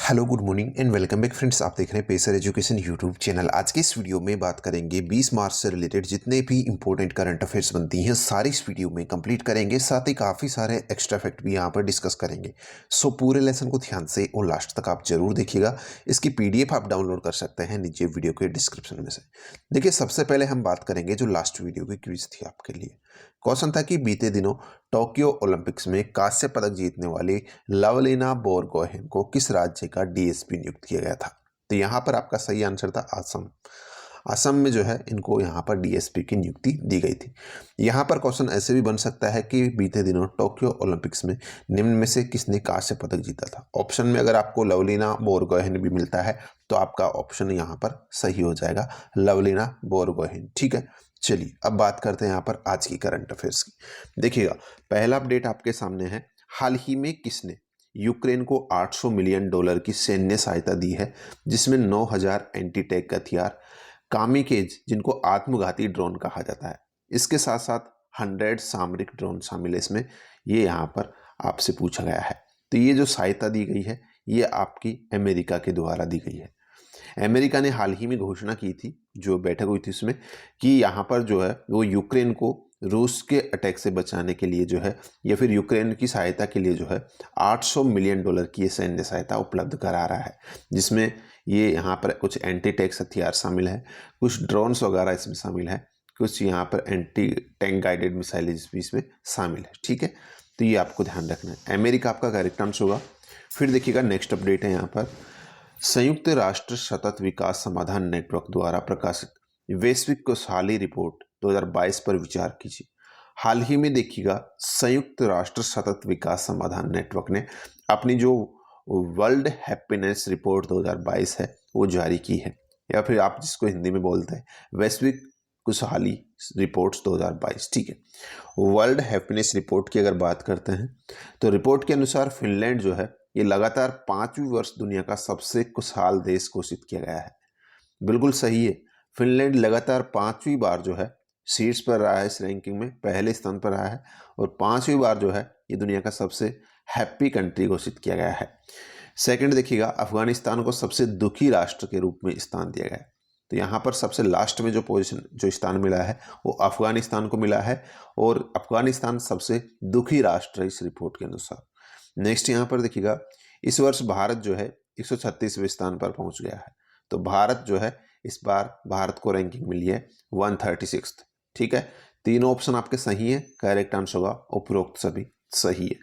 Hello good morning and welcome back friends. आप देख रहे हैं पेसर एजुकेशन यूट्यूब चैनल। आज के इस वीडियो में बात करेंगे 20 मार्च से रिलेटेड जितने भी इंपॉर्टेंट करंट अफेयर्स बनती हैं सारी इस वीडियो में कंप्लीट करेंगे। साथ ही काफ़ी सारे एक्स्ट्रा फैक्ट भी यहाँ पर डिस्कस करेंगे। सो पूरे लेसन को ध्यान से और लास्ट तक आप जरूर देखिएगा। इसकी पीडीएफ आप डाउनलोड कर सकते हैं नीचे वीडियो के डिस्क्रिप्शन में से। देखिए, सबसे पहले हम बात करेंगे जो लास्ट वीडियो की क्विज थी आपके लिए। क्वेश्चन था कि बीते दिनों टोक्यो ओलंपिक्स में कांस्य पदक जीतने वाली लवलीना बोरगोहेन को किस राज्य का डीएसपी नियुक्त किया गया था। तो यहाँ पर आपका सही आंसर था असम। असम में जो है इनको यहाँ पर डीएसपी की नियुक्ति दी गई थी। यहाँ पर क्वेश्चन ऐसे भी बन सकता है कि बीते दिनों टोक्यो ओलंपिक्स में निम्न में से किसने कांस्य पदक जीता था। ऑप्शन में अगर आपको लवलीना बोरगोहेन भी मिलता है तो आपका ऑप्शन यहाँ पर सही हो जाएगा, लवलीना बोरगोहेन। ठीक है, चलिए अब बात करते हैं यहाँ पर आज की करंट अफेयर्स की। देखिएगा, पहला अपडेट आपके सामने है। हाल ही में किसने यूक्रेन को $800 मिलियन की सैन्य सहायता दी है, जिसमें 9000 एंटी टैंक हथियार, कामिकेज जिनको आत्मघाती ड्रोन कहा जाता है, इसके साथ साथ 100 सामरिक ड्रोन शामिल है इसमें। ये यहाँ पर आपसे पूछा गया है। तो ये जो सहायता दी गई है ये आपकी अमेरिका के द्वारा दी गई है। अमेरिका ने हाल ही में घोषणा की थी, जो बैठक हुई थी उसमें, कि यहाँ पर जो है वो यूक्रेन को रूस के अटैक से बचाने के लिए जो है या फिर यूक्रेन की सहायता के लिए जो है $800 मिलियन की ये सैन्य सहायता उपलब्ध करा रहा है, जिसमें ये यहाँ पर कुछ एंटी टैंक हथियार शामिल है, कुछ ड्रोन्स वगैरह इसमें शामिल है, कुछ यहाँ पर एंटी टैंक गाइडेड मिसाइल्स भी इसमें शामिल है। ठीक है, तो ये आपको ध्यान रखना है। अमेरिका आपका करेक्ट आंसर होगा। फिर देखिएगा, नेक्स्ट अपडेट है यहाँ पर। संयुक्त राष्ट्र सतत विकास समाधान नेटवर्क द्वारा प्रकाशित वैश्विक खुशहाली रिपोर्ट 2022 पर विचार कीजिए। हाल ही में देखिएगा, संयुक्त राष्ट्र सतत विकास समाधान नेटवर्क ने अपनी जो वर्ल्ड हैप्पीनेस रिपोर्ट 2022 है वो जारी की है, या फिर आप जिसको हिंदी में बोलते हैं वैश्विक खुशहाली रिपोर्ट्स 2022। ठीक है, वर्ल्ड हैप्पीनेस रिपोर्ट की अगर बात करते हैं तो रिपोर्ट के अनुसार फिनलैंड जो है ये लगातार 5वीं वर्ष दुनिया का सबसे खुशहाल देश घोषित किया गया है। बिल्कुल सही है, फिनलैंड लगातार 5वीं बार जो है शीर्ष पर रहा है, इस रैंकिंग में पहले स्थान पर रहा है, और 5वीं बार जो है ये दुनिया का सबसे हैप्पी कंट्री घोषित किया गया है। सेकंड देखिएगा, अफगानिस्तान को सबसे दुखी राष्ट्र के रूप में स्थान दिया गया है। तो यहाँ पर सबसे लास्ट में जो स्थान मिला है वो अफगानिस्तान को मिला है, और अफगानिस्तान सबसे दुखी राष्ट्र है इस रिपोर्ट के अनुसार। नेक्स्ट यहाँ पर देखिएगा, इस वर्ष भारत जो है 136वें स्थान पर पहुंच गया है। तो भारत जो है इस बार भारत को रैंकिंग मिली है 136। ठीक है, तीनों ऑप्शन आपके सही है, करेक्ट आंसर होगा उपरोक्त सभी सही है।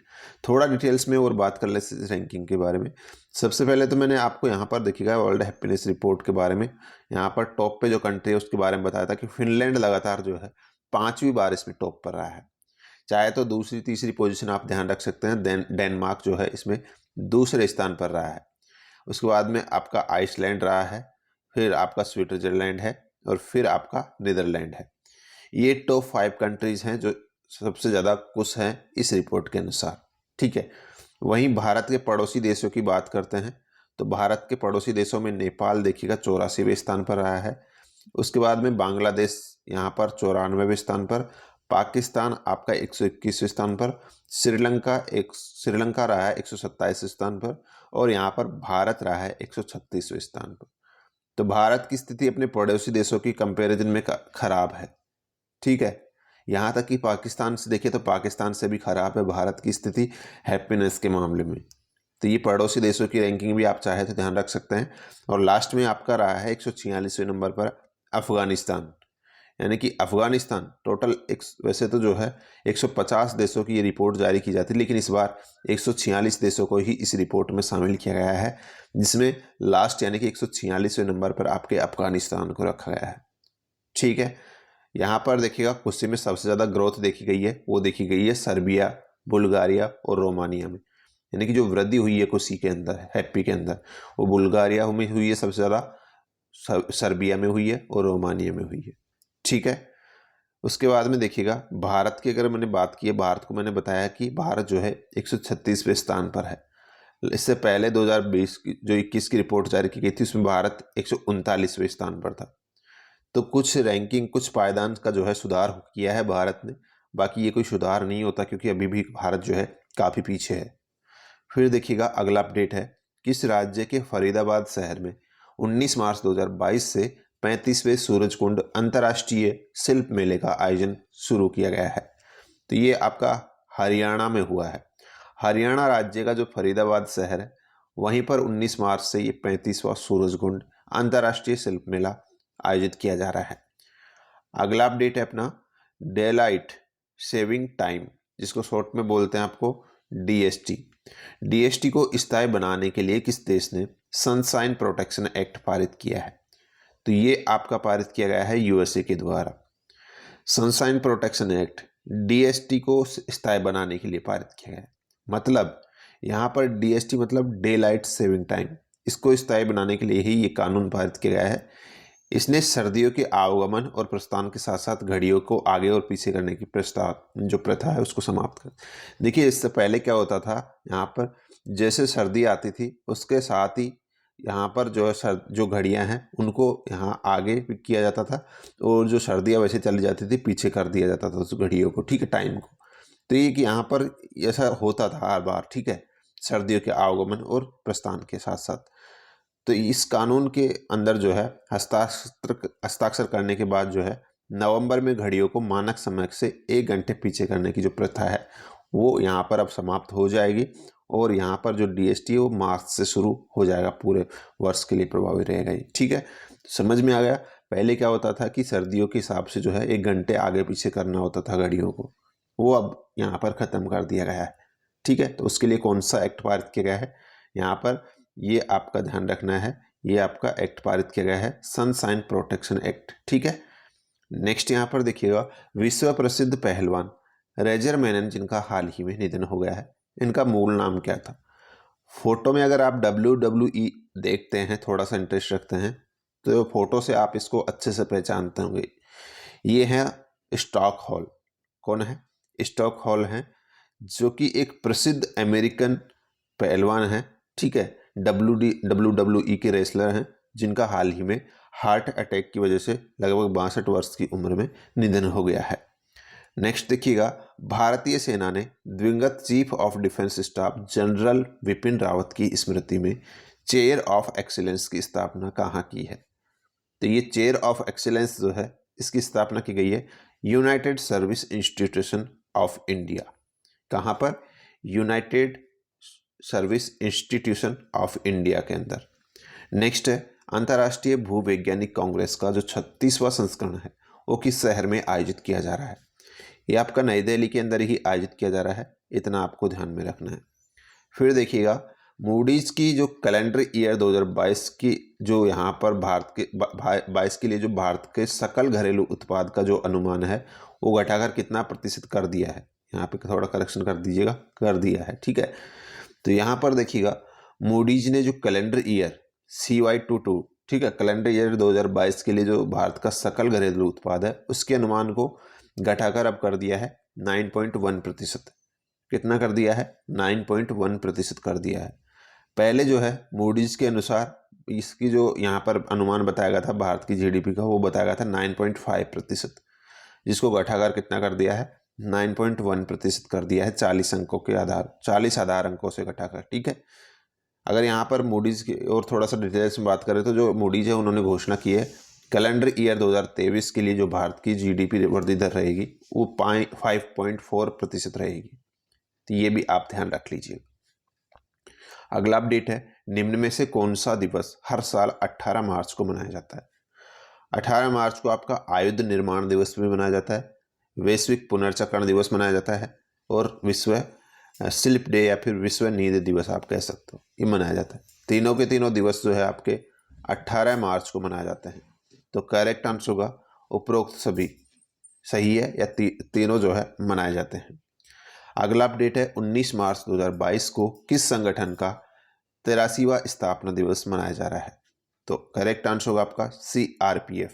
थोड़ा डिटेल्स में और बात कर ले इस रैंकिंग के बारे में। सबसे पहले तो मैंने आपको यहाँ पर देखिएगा वर्ल्ड हैप्पीनेस रिपोर्ट के बारे में, यहाँ पर टॉप पे जो कंट्री है उसके बारे में बताया था कि फिनलैंड लगातार जो है 5वीं बार इसमें टॉप पर रहा है। चाहे तो दूसरी तीसरी पोजीशन आप ध्यान रख सकते हैं। डेनमार्क जो है इसमें दूसरे स्थान पर रहा है, उसके बाद में आपका आइसलैंड रहा है, फिर आपका स्विट्जरलैंड है, और फिर आपका नीदरलैंड है। ये टॉप 5 कंट्रीज हैं जो सबसे ज़्यादा खुश हैं इस रिपोर्ट के अनुसार। ठीक है, वहीं भारत के पड़ोसी देशों की बात करते हैं तो भारत के पड़ोसी देशों में नेपाल देखिएगा 84वें स्थान पर रहा है, उसके बाद में बांग्लादेश यहाँ पर 94वें स्थान पर, पाकिस्तान आपका 121वें स्थान पर, श्रीलंका रहा है 127वें स्थान पर, और यहाँ पर भारत रहा है 136वें स्थान पर। तो भारत की स्थिति अपने पड़ोसी देशों की कंपैरिजन में खराब है। ठीक है, यहाँ तक कि पाकिस्तान से देखिए तो पाकिस्तान से भी खराब है भारत की स्थिति हैप्पीनेस के मामले में। तो ये पड़ोसी देशों की रैंकिंग भी आप चाहे तो ध्यान रख सकते हैं। और लास्ट में आपका रहा है 146वें नंबर पर अफगानिस्तान, यानी कि अफगानिस्तान टोटल वैसे तो जो है 150 देशों की ये रिपोर्ट जारी की जाती है, लेकिन इस बार 146 देशों को ही इस रिपोर्ट में शामिल किया गया है, जिसमें लास्ट यानी कि 146वें नंबर पर आपके अफगानिस्तान को रखा गया है। ठीक है, यहाँ पर देखिएगा कुश्ती में सबसे ज़्यादा ग्रोथ देखी गई है, वो देखी गई है सर्बिया, बुल्गारिया और रोमानिया में, यानी कि जो वृद्धि हुई है कुश्ती के अंदर, हैप्पी के अंदर, वो बुल्गारिया में हुई है सबसे ज़्यादा, सर्बिया में हुई है और रोमानिया में हुई है। ठीक है, उसके बाद में देखिएगा भारत की अगर मैंने बात की है, भारत को मैंने बताया कि भारत जो है 136वें स्थान पर है। इससे पहले 2020 की जो 21 की रिपोर्ट जारी की गई थी उसमें भारत 139वें स्थान पर था। तो कुछ रैंकिंग, कुछ पायदान का जो है सुधार किया है भारत ने, बाकी ये कोई सुधार नहीं होता क्योंकि अभी भी भारत जो है काफ़ी पीछे है। फिर देखिएगा अगला अपडेट है किस राज्य के फरीदाबाद शहर में 19 मार्च 2022 से 35वें सूरजकुंड अंतर्राष्ट्रीय शिल्प मेले का आयोजन शुरू किया गया है? तो ये आपका हरियाणा में हुआ है। हरियाणा राज्य का जो फरीदाबाद शहर है वहीं पर 19 मार्च से ये 35वां सूरजकुंड अंतर्राष्ट्रीय शिल्प मेला आयोजित किया जा रहा है। अगला अपडेट है अपना डेलाइट सेविंग टाइम, जिसको शॉर्ट में बोलते हैं आपको डीएसटी। डीएसटी को स्थायी बनाने के लिए किस देश ने सनशाइन प्रोटेक्शन एक्ट पारित किया है? तो ये आपका पारित किया गया है यूएसए के द्वारा। सनशाइन प्रोटेक्शन एक्ट डीएसटी को स्थायी बनाने के लिए पारित किया गया है। मतलब यहाँ पर डीएसटी मतलब डे लाइट सेविंग टाइम, इसको स्थायी बनाने के लिए ही ये कानून पारित किया गया है। इसने सर्दियों के आगमन और प्रस्थान के साथ साथ घड़ियों को आगे और पीछे करने की जो प्रथा है उसको समाप्त कर। देखिए इससे पहले क्या होता था, यहाँ पर जैसे सर्दी आती थी उसके साथ ही यहाँ पर जो है जो घड़ियाँ हैं उनको यहाँ आगे किया जाता था और जो सर्दियाँ वैसे चली जाती थी पीछे कर दिया जाता था उस घड़ियों को, ठीक है, टाइम को। तो ये कि यहाँ पर ऐसा होता था हर बार, ठीक है, सर्दियों के आगमन और प्रस्थान के साथ साथ। तो इस कानून के अंदर जो है हस्ताक्षर करने के बाद जो है नवंबर में घड़ियों को मानक समय से 1 घंटे पीछे करने की जो प्रथा है वो यहाँ पर अब समाप्त हो जाएगी और यहाँ पर जो डीएसटी है वो मार्च से शुरू हो जाएगा, पूरे वर्ष के लिए प्रभावी रहेगा ये, ठीक है। समझ में आ गया। पहले क्या होता था कि सर्दियों के हिसाब से जो है 1 घंटे आगे पीछे करना होता था घड़ियों को, वो अब यहाँ पर ख़त्म कर दिया गया है, ठीक है। तो उसके लिए कौन सा एक्ट पारित किया गया है यहाँ पर, ये आपका ध्यान रखना है, ये आपका एक्ट पारित किया गया है सनशाइन प्रोटेक्शन एक्ट, ठीक है। नेक्स्ट यहाँ पर देखिएगा विश्व प्रसिद्ध पहलवान रेजर मेनन जिनका हाल ही में निधन हो गया है, इनका मूल नाम क्या था? फोटो में अगर आप WWE देखते हैं, थोड़ा सा इंटरेस्ट रखते हैं तो फोटो से आप इसको अच्छे से पहचानते होंगे। ये है स्टॉक हॉल। कौन है? स्टॉक हॉल है जो कि एक प्रसिद्ध अमेरिकन पहलवान है, ठीक है, WWE के रेसलर हैं जिनका हाल ही में हार्ट अटैक की वजह से लगभग 62 वर्ष की उम्र में निधन हो गया है। नेक्स्ट देखिएगा भारतीय सेना ने दिवंगत chief of defence staff general Vipin Rawat की स्मृति में चेयर ऑफ एक्सीलेंस की स्थापना कहाँ की है? तो ये चेयर ऑफ एक्सीलेंस जो है इसकी स्थापना की गई है United service institution of India. कहाँ पर? United service institution of India के अंदर। नेक्स्ट है अंतर्राष्ट्रीय भूवैज्ञानिक कांग्रेस का जो 36वां संस्करण है वो किस शहर में आयोजित किया जा रहा है? ये आपका नई दिल्ली के अंदर ही आयोजित किया जा रहा है, इतना आपको ध्यान में रखना है। फिर देखिएगा मूडीज की जो कैलेंडर ईयर 2022 की जो यहाँ पर भारत के 22 के लिए जो भारत के सकल घरेलू उत्पाद का जो अनुमान है वो घटाकर कितना प्रतिशत कर दिया है? यहाँ पे थोड़ा करेक्शन कर दीजिएगा, कर दिया है, ठीक है। तो यहाँ पर देखिएगा मूडीज ने जो कैलेंडर ईयर CY22, ठीक है, कैलेंडर ईयर 2022 के लिए जो भारत का सकल घरेलू उत्पाद है उसके अनुमान को घटाकर अब कर दिया है 9.1%। कितना कर दिया है? 9.1% कर दिया है। पहले जो है मूडीज के अनुसार इसकी जो यहाँ पर अनुमान बताया गया था भारत की जीडीपी का, वो बताया गया था 9.5%, जिसको घटाकर कितना कर दिया है? 9.1% कर दिया है 40 अंकों के आधार, 40 आधार अंकों से घटाकर, ठीक है। अगर यहाँ पर मूडीज की और थोड़ा सा डिटेल्स में बात करें तो जो मूडीज है उन्होंने घोषणा की है कैलेंडर ईयर 2023 के लिए जो भारत की जीडीपी वृद्धि दर रहेगी वो 5.4% रहेगी। तो ये भी आप ध्यान रख लीजिए। अगला अपडेट है निम्न में से कौन सा दिवस हर साल 18 मार्च को मनाया जाता है? 18 मार्च को आपका आयुध निर्माण दिवस भी मनाया जाता है, वैश्विक पुनर्चक्रण दिवस मनाया जाता है और विश्व स्लिप डे या फिर विश्व नींद दिवस आप कह सकते हो, ये मनाया जाता है। तीनों के तीनों दिवस जो है आपके 18 मार्च को मनाए जाते हैं। तो करेक्ट आंसर होगा उपरोक्त सभी सही है या तीनों जो है मनाए जाते हैं। अगला अपडेट है 19 मार्च 2022 को किस संगठन का 83वां स्थापना दिवस मनाया जा रहा है? तो करेक्ट आंसर होगा आपका CRPF।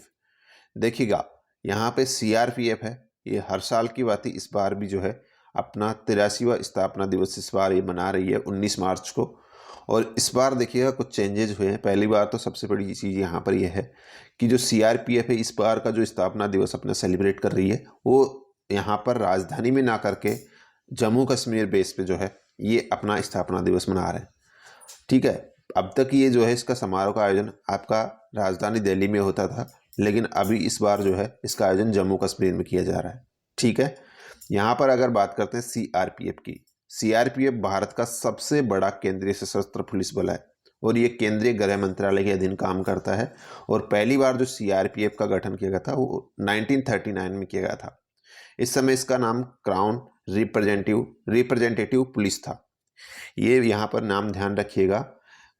देखिएगा यहाँ पे CRPF है, ये हर साल की बात ही इस बार भी जो है अपना 83वां स्थापना दिवस इस बार ये मना रही है 19 मार्च को। और इस बार देखिएगा कुछ चेंजेज हुए हैं। पहली बार तो सबसे बड़ी चीज़ यहाँ पर यह है कि जो CRPF है इस बार का जो स्थापना दिवस अपना सेलिब्रेट कर रही है वो यहाँ पर राजधानी में ना करके जम्मू कश्मीर बेस पे जो है ये अपना स्थापना दिवस मना रहे हैं, ठीक है। अब तक ये जो है इसका समारोह का आयोजन आपका राजधानी दिल्ली में होता था, लेकिन अभी इस बार जो है इसका आयोजन जम्मू कश्मीर में किया जा रहा है। ठीक है, यहाँ पर अगर बात करते हैं सीआरपीएफ की, सीआरपीएफ भारत का सबसे बड़ा केंद्रीय सशस्त्र पुलिस बल है और ये केंद्रीय गृह मंत्रालय के अधीन काम करता है। और पहली बार जो सीआरपीएफ का गठन किया गया था वो 1939 में किया गया था। इस समय इसका नाम क्राउन रिप्रेजेंटेटिव पुलिस था। ये यहाँ पर नाम ध्यान रखिएगा,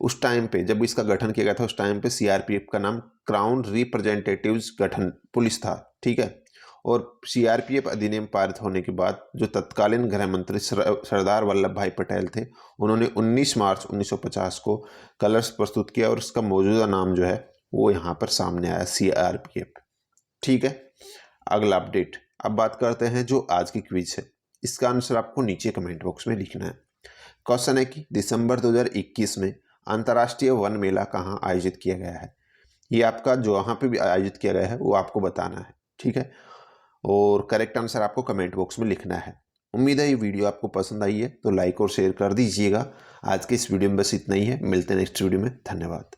उस टाइम पे जब इसका गठन किया गया था उस टाइम पे सीआरपीएफ का नाम क्राउन रिप्रेजेंटेटिव्स गठन पुलिस था। ठीक है, और सीआरपीएफ अधिनियम पारित होने के बाद जो तत्कालीन गृह मंत्री सरदार वल्लभ भाई पटेल थे, उन्होंने 19 मार्च 1950 को कलर्स प्रस्तुत किया और उसका मौजूदा नाम जो है वो यहाँ पर सामने आया, सीआरपीएफ। ठीक है, अगला अपडेट। अब बात करते हैं जो आज की क्विज है, इसका आंसर आपको नीचे कमेंट बॉक्स में लिखना है। क्वेश्चन है कि दिसंबर 2021 में अंतर्राष्ट्रीय वन मेला कहाँ आयोजित किया गया है। ये आपका जो वहाँ पे भी आयोजित किया गया है वो आपको बताना है। ठीक है, और करेक्ट आंसर आपको कमेंट बॉक्स में लिखना है। उम्मीद है ये वीडियो आपको पसंद आई है तो लाइक और शेयर कर दीजिएगा। आज के इस वीडियो में बस इतना ही है, मिलते हैं नेक्स्ट वीडियो में। धन्यवाद।